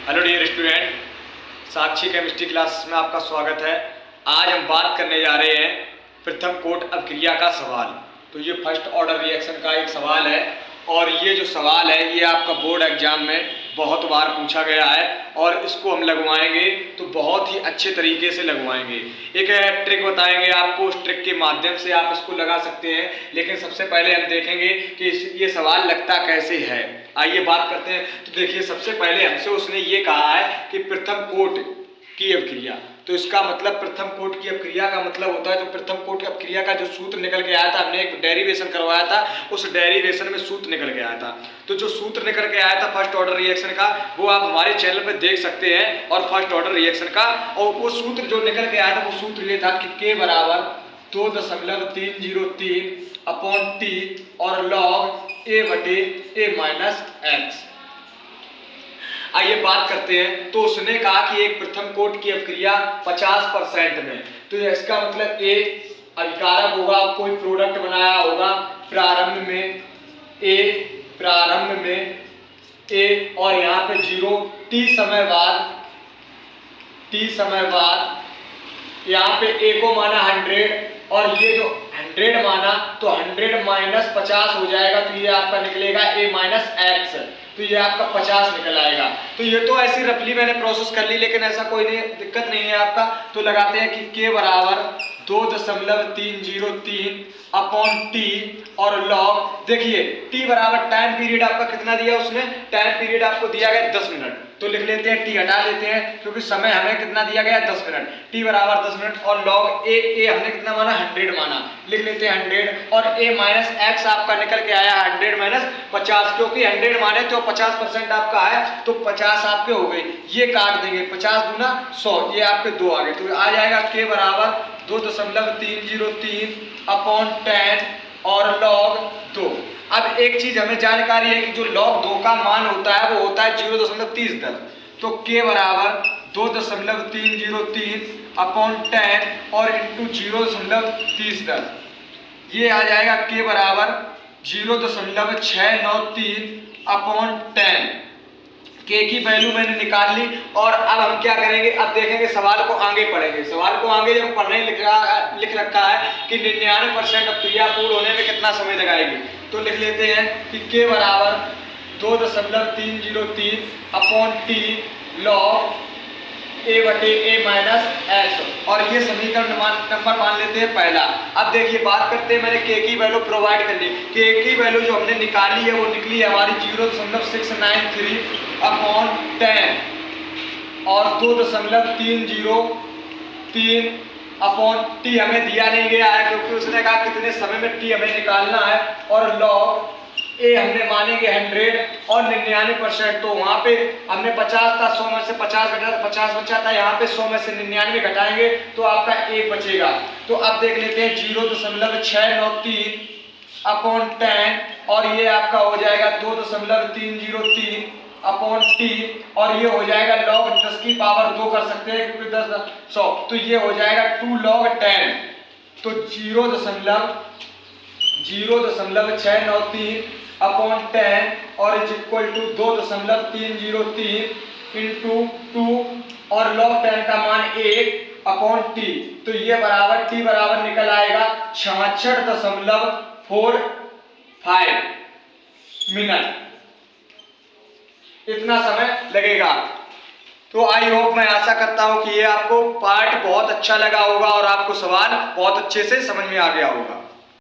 Hello dear student, साक्षी chemistry class में आपका स्वागत है। आज हम बात करने जा रहे हैं प्रथम कोट अभिक्रिया का सवाल। तो ये फर्स्ट ऑर्डर रिएक्शन का एक सवाल है और ये जो सवाल है ये आपका बोर्ड एग्जाम में बहुत बार पूछा गया है और इसको हम लगवाएंगे तो बहुत ही अच्छे तरीके से लगवाएंगे। एक ट्रिक बताएंगे आपको, उस ट्रिक के माध्यम से आप इसको लगा सकते हैं। लेकिन सबसे पहले हम देखेंगे कि ये सवाल लगता कैसे है। आइए बात करते हैं। तो देखिए, सबसे पहले हमसे उसने ये कहा है कि प्रथम कोट की अभिक्रिया। तो इसका मतलब प्रथम कोट की अभिक्रिया का मतलब होता है, जो प्रथम कोट की अभिक्रिया का जो सूत्र निकल के आया था, हमने एक डेरिवेशन करवाया था, उस डेरिवेशन में सूत्र निकल के आया था। तो जो सूत्र निकल के आया था फर्स्ट ऑर्डर रिएक्शन का, वो आप हमारे चैनल पे देख सकते हैं। और फर्स्ट ऑर्डर रिएक्शन का और वो सूत्र जो निकल के आया था, वो सूत्र ये था कि K बराबर 2.303 अपॉन T और log A/A-x। आइए बात करते हैं। तो उसने कहा कि एक प्रथम कोट की अभिक्रिया 50% में, तो इसका मतलब A अभिकारक होगा, कोई प्रोडक्ट बनाया होगा प्रारंभ में A और यहाँ पे 0 T समय बाद यहाँ पे A को माना 100 और ये जो 100 माना तो 100 माइनस 50 हो जाएगा, तो ये आपका निकलेगा A-x। तो ये आपका 50 निकल आएगा। तो ये तो ऐसी रफली मैंने प्रोसेस कर ली, लेकिन ऐसा कोई नहीं, दिक्कत नहीं है आपका। तो लगाते हैं कि K बराबर 2.303 अपॉन T और लॉग, देखिए T बराबर टाइम पीरियड आपका कितना दिया उसने, टाइम पीरियड आपको दिया गया 10 मिनट। तो लिख लेते हैं T हटा देते हैं क्योंकि समय हमें कितना दिया गया 10 मिनट। T बराबर 10 मिनट और लॉग A हमने कितना माना 100 माना, लिख लेते हैं 100 और A-x आपका निकल के आया 100 माइनस 50, क्योंकि 100 माने तो 50% आपका है तो 50 आपके हो गए। ये काट देंगे, 50 दूना 100, ये आपके 2 आ गए। तो आ जाएगा K बराबर 2.303 अपॉन 10 और लॉग 2। अब एक चीज हमें जानकारी है कि जो log 2 का मान होता है वो होता है 0.3010। तो K बराबर 2.303 अपॉन 10 और इंटू 0.3010, ये आ जाएगा K बराबर 0.693 अपॉन 10। K की वैल्यू मैंने निकाल ली और अब हम क्या करेंगे, अब देखेंगे सवाल को आगे पढ़ेंगे। सवाल को आगे जब पढ़ने लिख रखा है कि 99% अभिक्रिया पूर्ण होने में कितना समय लगाएगी, तो लिख लेते हैं कि K बराबर 2.303 अपॉन T log A/A-x, और ये समीकरण नंबर मान लेते हैं पहला। अब देखिए बात करते हैं, मैंने K की वैल्यू प्रोवाइड कर ली। K की वैल्यू जो हमने निकाली है वो निकली है हमारी 0.693 अपॉन 10 और 2.303 अपॉन T हमें दिया नहीं गया है क्योंकि उसने कहा कितने समय में T हमें निकालना है, और log A हमने मानेंगे 100 और 99%, तो वहाँ पे हमने 50 था, 100 में से 50 घटा, 50 बचा था, यहाँ पे 100 में से 99 घटाएंगे तो आपका 1 बचेगा। तो अब देख लेते हैं 0.693 अपॉन 10 और ये आपका हो जाएगा 2.303 अपॉन T और ये हो जाएगा log 10 की पावर 2 कर सकते हैं क्योंकि 10 100, तो ये हो जाएगा 2 log 10। तो 0.693 अपॉन 10 और इज इक्वल टू 2.303 इंटू 2 और log 10 का मान 1 अपॉन T। तो ये बराबर T बराबर निकल आएगा 66.45 मिनट, इतना समय लगेगा। तो आई होप, मैं आशा करता हूं कि ये आपको पार्ट बहुत अच्छा लगा होगा और आपको सवाल बहुत अच्छे से समझ में आ गया होगा।